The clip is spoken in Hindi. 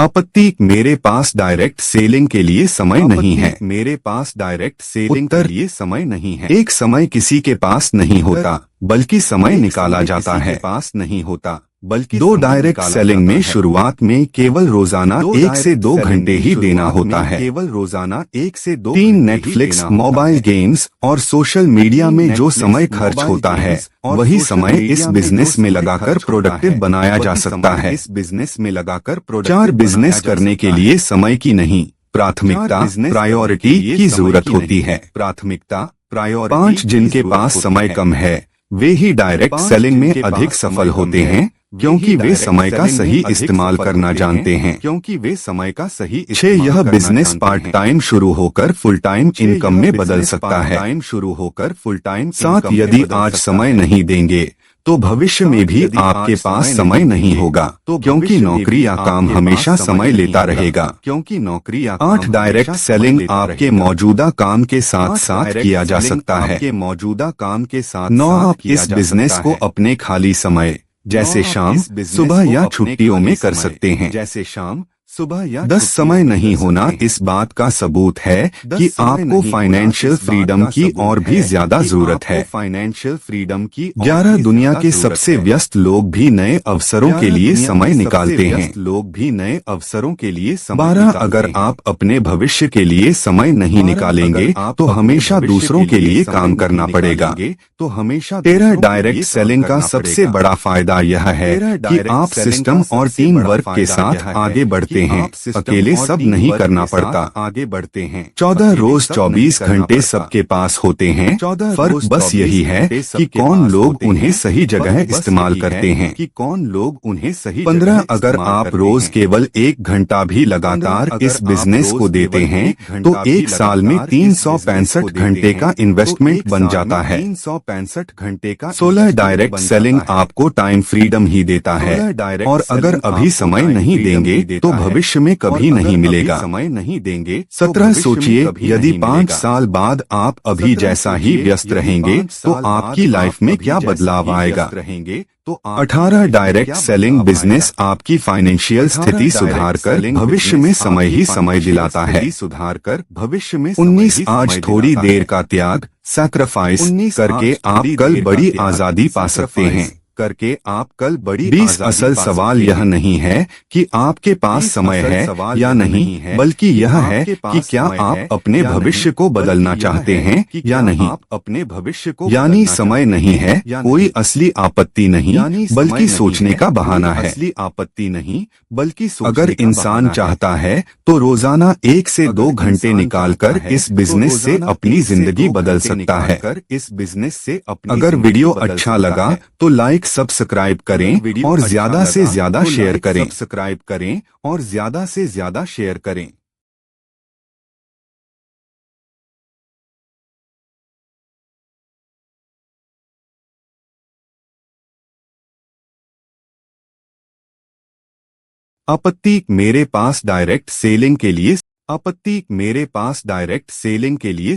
आपत्ति, मेरे पास डायरेक्ट सेलिंग के लिए समय नहीं है। मेरे पास डायरेक्ट सेलिंग के लिए समय नहीं है। एक समय किसी के पास नहीं होता, बल्कि समय निकाला जाता है। पास नहीं होता, बल्कि दो डायरेक्ट सेलिंग में शुरुआत में केवल रोजाना 1 से 2 घंटे ही देना होता है। केवल रोजाना 1 से 2 3 नेटफ्लिक्स, मोबाइल गेम्स और सोशल मीडिया में जो समय खर्च होता है वही समय इस बिजनेस में लगाकर प्रोडक्टिव बनाया जा सकता है। इस बिजनेस में लगाकर 4 बिजनेस करने के लिए समय की नहीं, प्राथमिकता, प्रायोरिटी की जरूरत होती है। प्राथमिकता, प्रायोरिटी। 5 जिनके पास समय कम है वे ही डायरेक्ट सेलिंग में अधिक सफल होते हैं, क्योंकि वे समय का सही इस्तेमाल करना जानते हैं। क्योंकि वे समय का सही 6 यह बिजनेस पार्ट टाइम शुरू होकर फुल टाइम इनकम में बदल सकता है। टाइम शुरू होकर फुल टाइम। 7 यदि आज समय नहीं देंगे तो भविष्य में भी आपके पास समय नहीं होगा, क्योंकि नौकरी या काम हमेशा समय लेता रहेगा। क्योंकि नौकरी या 8 डायरेक्ट सेलिंग आपके मौजूदा काम के साथ साथ किया जा सकता है। के मौजूदा काम के साथ 9 आप इस बिजनेस को अपने खाली समय जैसे शाम, सुबह या छुट्टियों में कर सकते हैं। जैसे शाम, सुबह या 10 समय नहीं होना इस बात का सबूत है कि आपको फाइनेंशियल फ्रीडम की और भी ज्यादा जरूरत है। फाइनेंशियल फ्रीडम की 11 दुनिया के सबसे व्यस्त लोग भी नए अवसरों के लिए समय निकालते हैं। लोग भी नए अवसरों के लिए 12 अगर आप अपने भविष्य के लिए समय नहीं निकालेंगे तो हमेशा दूसरों के लिए काम करना पड़ेगा। तो हमेशा 13 डायरेक्ट सेलिंग का सबसे बड़ा फायदा यह है कि आप सिस्टम और टीम वर्क के साथ आगे बढ़ते हैं। अकेले सब नहीं करना पड़ता, आगे बढ़ते हैं। 14 रोज 24 घंटे सबके पास होते हैं। फर्क बस यही है कि कौन लोग उन्हें सही जगह इस्तेमाल करते हैं। कि कौन लोग उन्हें सही 15 अगर आप रोज केवल 1 घंटा भी लगातार इस बिजनेस को देते हैं तो 1 साल में 365 घंटे का इन्वेस्टमेंट बन जाता है। 365 घंटे का। 16 डायरेक्ट सेलिंग आपको टाइम फ्रीडम ही देता है, और अगर अभी समय नहीं देंगे तो भविष्य में कभी नहीं मिलेगा। समय नहीं देंगे। 17 सोचिए, यदि 5 साल बाद आप अभी जैसा ही व्यस्त रहेंगे तो आपकी लाइफ में क्या बदलाव आएगा। रहेंगे तो 18 डायरेक्ट सेलिंग बिजनेस आपकी फाइनेंशियल स्थिति सुधार कर भविष्य में समय ही समय दिलाता है। सुधार कर भविष्य में 19 आज थोड़ी देर का त्याग, सैक्रिफाइस करके आप कल बड़ी आजादी पा सकते हैं। करके आप कल बड़ी 20 असल सवाल यह नहीं है कि आपके पास समय है या नहीं, बल्कि यह है कि क्या आप अपने भविष्य को बदलना चाहते हैं या नहीं। अपने भविष्य को यानी समय नहीं है कोई असली आपत्ति नहीं, बल्कि सोचने का बहाना है। असली आपत्ति नहीं, बल्कि अगर इंसान चाहता है तो रोजाना 1 से 2 घंटे निकालकर इस बिजनेस से अपनी जिंदगी बदल सकता है। इस बिजनेस से अगर वीडियो अच्छा लगा तो लाइक, सब्सक्राइब करें और ज्यादा से ज्यादा शेयर करें। सब्सक्राइब करें और ज्यादा से ज्यादा शेयर करें। आपत्ति, मेरे पास डायरेक्ट सेलिंग के लिए। आपत्ति, मेरे पास डायरेक्ट सेलिंग के लिए